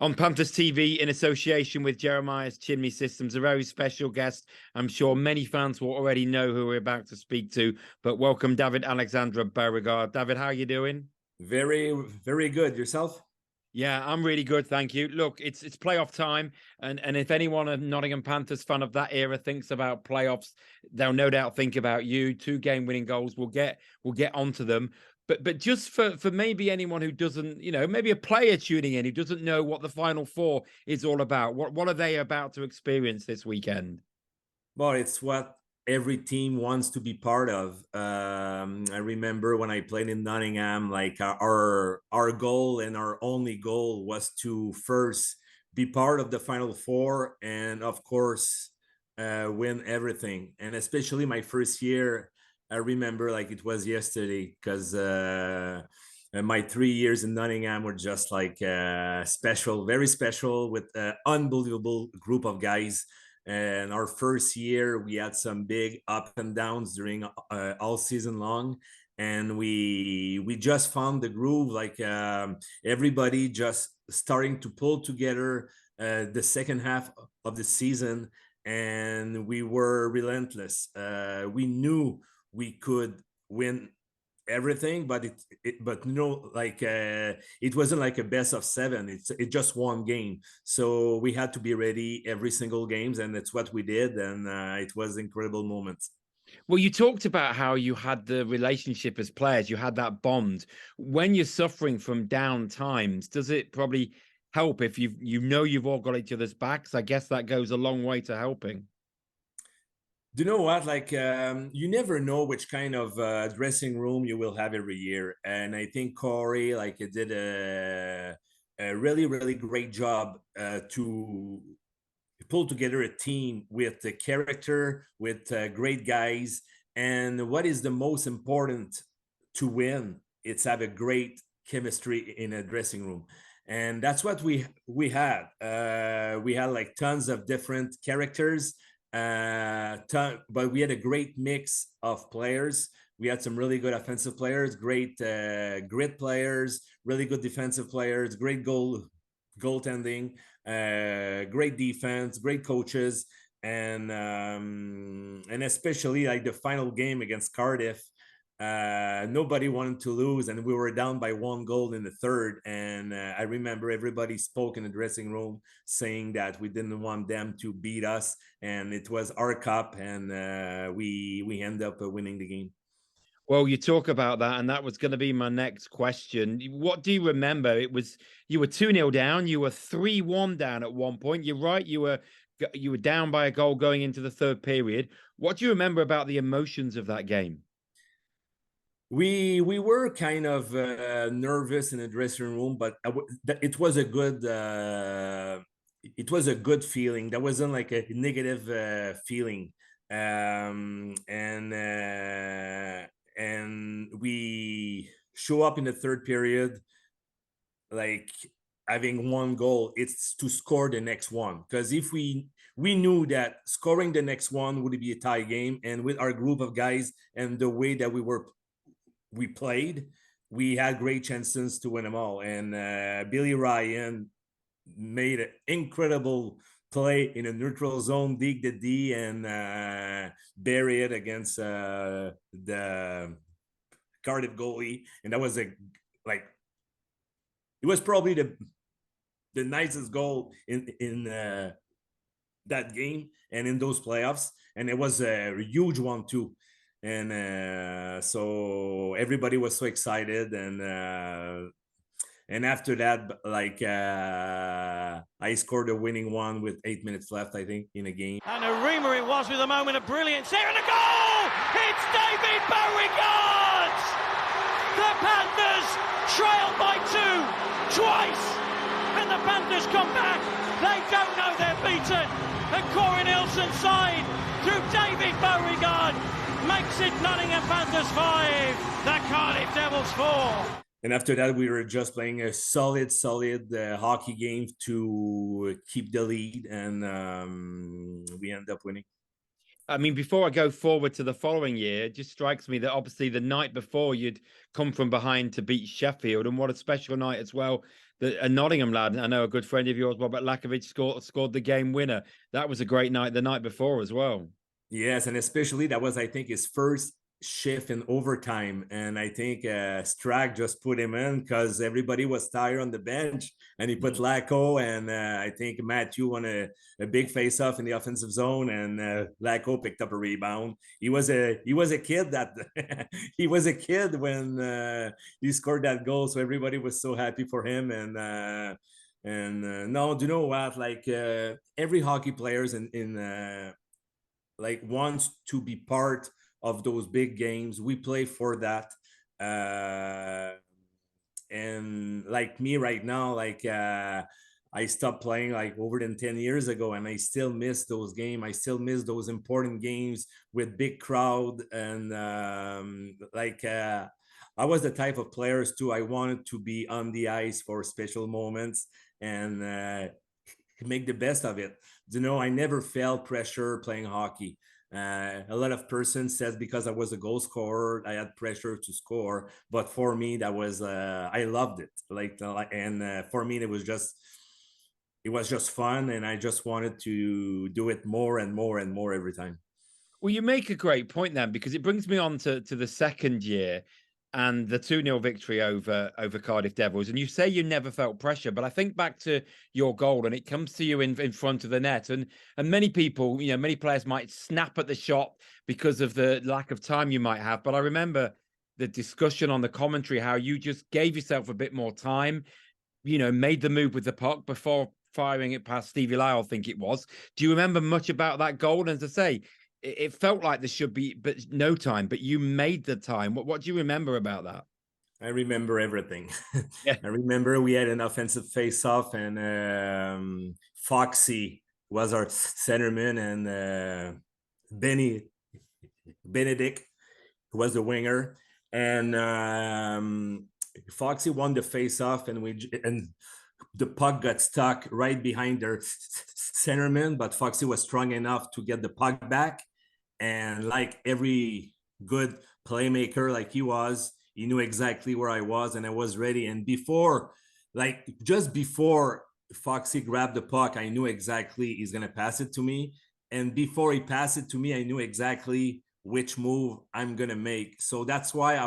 On Panthers TV, in association with Jeremias Chimney Systems, a very special guest. I'm sure many fans will already know who we're about to speak to, but welcome David-Alexandre Beauregard. David, how are you doing? Very, very good. Yourself? Yeah, I'm really good, thank you. Look, it's playoff time, and if anyone, a Nottingham Panthers fan of that era, thinks about playoffs, they'll no doubt think about you. 2 game-winning goals. We'll get onto them. But just for maybe anyone who doesn't, maybe a player tuning in who doesn't know what the Final Four is all about, what are they about to experience this weekend? Well, it's what every team wants to be part of. I remember when I played in Nottingham, like our goal and our only goal was to first be part of the Final Four and, of course, win everything. And especially my first year, I remember like it was yesterday because my 3 years in Nottingham were just like special, very special, with an unbelievable group of guys. And our first year, we had some big up and downs during all season long. And we just found the groove, like everybody just starting to pull together the second half of the season. And we were relentless. We knew we could win everything, but it wasn't like a best of 7. It just one game, so we had to be ready every single games, and that's what we did. And it was incredible moments. Well, you talked about how you had the relationship as players, you had that bond. When you're suffering from down times, does it probably help if you've all got each other's backs? I guess that goes a long way to helping. Do you know what? Like, you never know which kind of dressing room you will have every year. And I think Corey, like, it did a really, really great job to pull together a team with the character, with great guys. And what is the most important to win? It's have a great chemistry in a dressing room. And that's what we had. We had like tons of different characters. But we had a great mix of players. We had some really good offensive players, great grit players, really good defensive players, great goaltending, great defense, great coaches, and especially like the final game against Cardiff. Nobody wanted to lose, and we were down by 1 goal in the third. And I remember everybody spoke in the dressing room saying that we didn't want them to beat us, and it was our cup, and we end up winning the game. Well, you talk about that, and that was going to be my next question. What do you remember? You were 2-0 down, you were 3-1 down at one point. You're right, you were down by a goal going into the third period. What do you remember about the emotions of that game? We were kind of nervous in the dressing room, but it was a good feeling. That wasn't like a negative feeling. And we show up in the third period, like having 1 goal. It's to score the next one, because if we knew that scoring the next one would be a tie game, and with our group of guys and the way that we played, we had great chances to win them all. And Billy Ryan made an incredible play in a neutral zone, dig the D, and bury it against the Cardiff goalie. And that was it was probably the nicest goal in that game and in those playoffs. And it was a huge one too. And so everybody was so excited. And after that, like I scored a winning one with 8 minutes left, I think, in a game. And a rumour it was, with a moment of brilliance here, and a goal! It's David Beauregard! The Panthers trail by 2 twice, and the Panthers come back. They don't know they're beaten. And Corey Nilsson's side through David Beauregard makes it Nottingham Panthers 5, the Cardiff Devils 4. And after that, we were just playing a solid hockey game to keep the lead, and we ended up winning. I mean, before I go forward to the following year, it just strikes me that obviously the night before you'd come from behind to beat Sheffield, and what a special night as well. That a Nottingham lad, I know a good friend of yours, Robert Lakovic, scored the game winner. That was a great night the night before as well. Yes, and especially that was, I think, his first shift in overtime, and I think Strack just put him in because everybody was tired on the bench, and he put Lacko, and I think Matthew won a big face-off in the offensive zone, and Lacko picked up a rebound. He was a kid that he was a kid when he scored that goal, so everybody was so happy for him. And no, do you know what? Like every hockey players in like wants to be part of those big games. We play for that. And like me right now, like I stopped playing like over than 10 years ago, and I still miss those games. I still miss those important games with big crowd. And I was the type of players too. I wanted to be on the ice for special moments and make the best of it. You know, I never felt pressure playing hockey. A lot of persons says because I was a goal scorer, I had pressure to score. But for me, that was I loved it. For me, it was just fun, and I just wanted to do it more and more and more every time. Well, you make a great point then, because it brings me on to the second year and the 2-0 victory over Cardiff Devils. And you say you never felt pressure, but I think back to your goal, and it comes to you in front of the net. And many people, many players might snap at the shot because of the lack of time you might have. But I remember the discussion on the commentary, how you just gave yourself a bit more time, made the move with the puck before firing it past Stevie Lyle, I think it was. Do you remember much about that goal? And as I say, it felt like there should be but no time, but you made the time. What do you remember about that? I remember everything. Yeah. I remember we had an offensive face-off, and Foxy was our centerman, and Benedict was the winger, and Foxy won the face-off, and the puck got stuck right behind their centerman, but Foxy was strong enough to get the puck back. And like every good playmaker like he was, he knew exactly where I was, and I was ready. And just before Foxy grabbed the puck, I knew exactly he's going to pass it to me. And before he passed it to me, I knew exactly which move I'm going to make. So that's why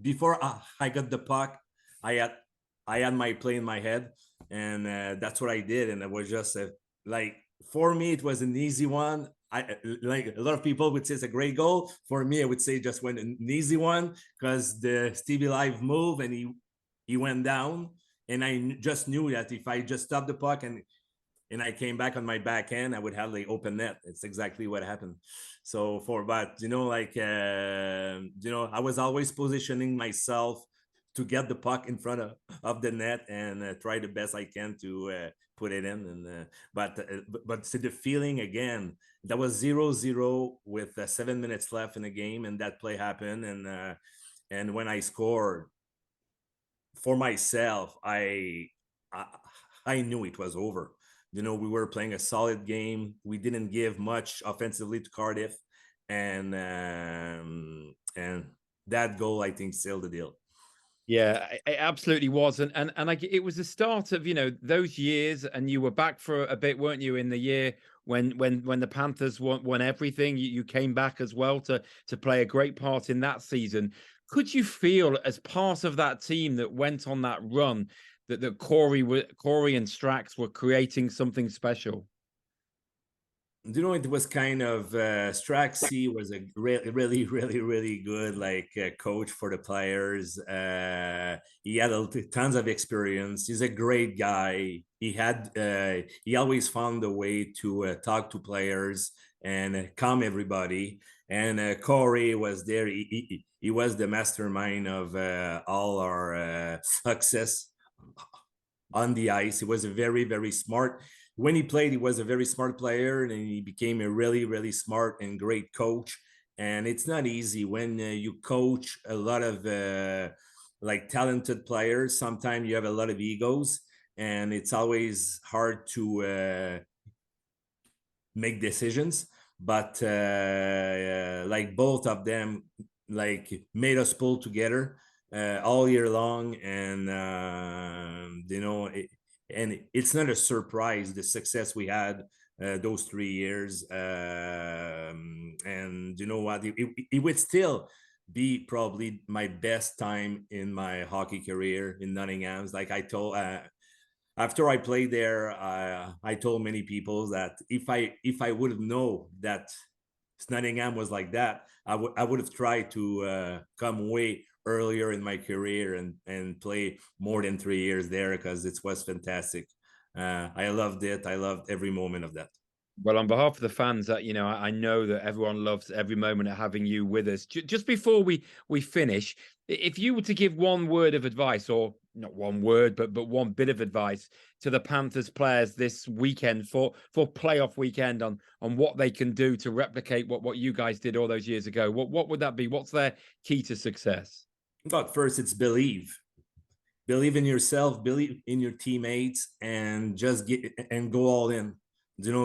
before I got the puck, I had my play in my head, and that's what I did. And it was just for me, it was an easy one. Like a lot of people would say it's a great goal. For me, I would say just went an easy one because the Stevie Live move, and he went down, and I just knew that if I just stopped the puck and I came back on my backhand, I would have the open net. It's exactly what happened. So I was always positioning myself to get the puck in front of the net and try the best I can to put it in. And but see the feeling again. That was 0-0 with 7 minutes left in the game, and that play happened. And when I scored for myself, I knew it was over. We were playing a solid game. We didn't give much offensively to Cardiff, and that goal, I think, sealed the deal. Yeah, it absolutely was. And it was the start of, those years, and you were back for a bit, weren't you, in the year when the Panthers won everything. You came back as well to play a great part in that season. Could you feel, as part of that team that went on that run, that Corey and Strax were creating something special? It was kind of Straxy was a really, really, really, really good coach for the players. He had tons of experience. He's a great guy. He always found a way to talk to players and calm everybody. And Corey was there. He was the mastermind of all our success on the ice. He was a very, very smart. When he played, he was a very smart player, and he became a really, really smart and great coach. And it's not easy when you coach a lot of talented players. Sometimes you have a lot of egos, and it's always hard to make decisions. but like both of them like made us pull together all year long, and and it's not a surprise the success we had those 3 years, and you know what, it would still be probably my best time in my hockey career in Nottingham's. Like I told after I played there, I told many people that if I would have known that Nottingham was like that, I would have tried to come way earlier in my career and play more than 3 years there, because it was fantastic. I loved it. I loved every moment of that. Well, on behalf of the fans, that I know that everyone loves every moment of having you with us. Just before we finish, if you were to give one word of advice, or not one word, but one bit of advice to the Panthers players this weekend for playoff weekend on what they can do to replicate what you guys did all those years ago, what would that be? What's their key to success? But first, it's believe in yourself, believe in your teammates, and just go all in.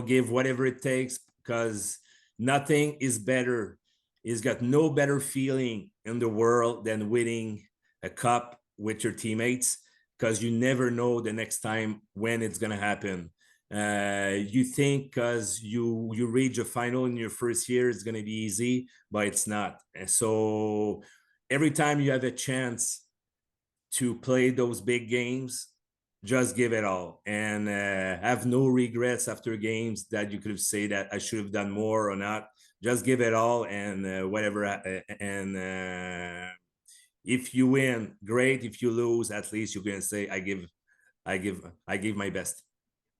Give whatever it takes, because nothing is better. It's got no better feeling in the world than winning a cup with your teammates, because you never know the next time when it's going to happen. You think because you reach a final in your first year, it's going to be easy, but it's not. And so every time you have a chance to play those big games, just give it all, and have no regrets after games that you could have said that I should have done more or not. Just give it all, and whatever. And if you win, great. If you lose, at least you can say I give my best.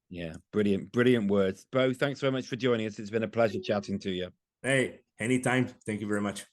Yeah, brilliant words. Bo, thanks very much for joining us. It's been a pleasure chatting to you. Hey, anytime. Thank you very much.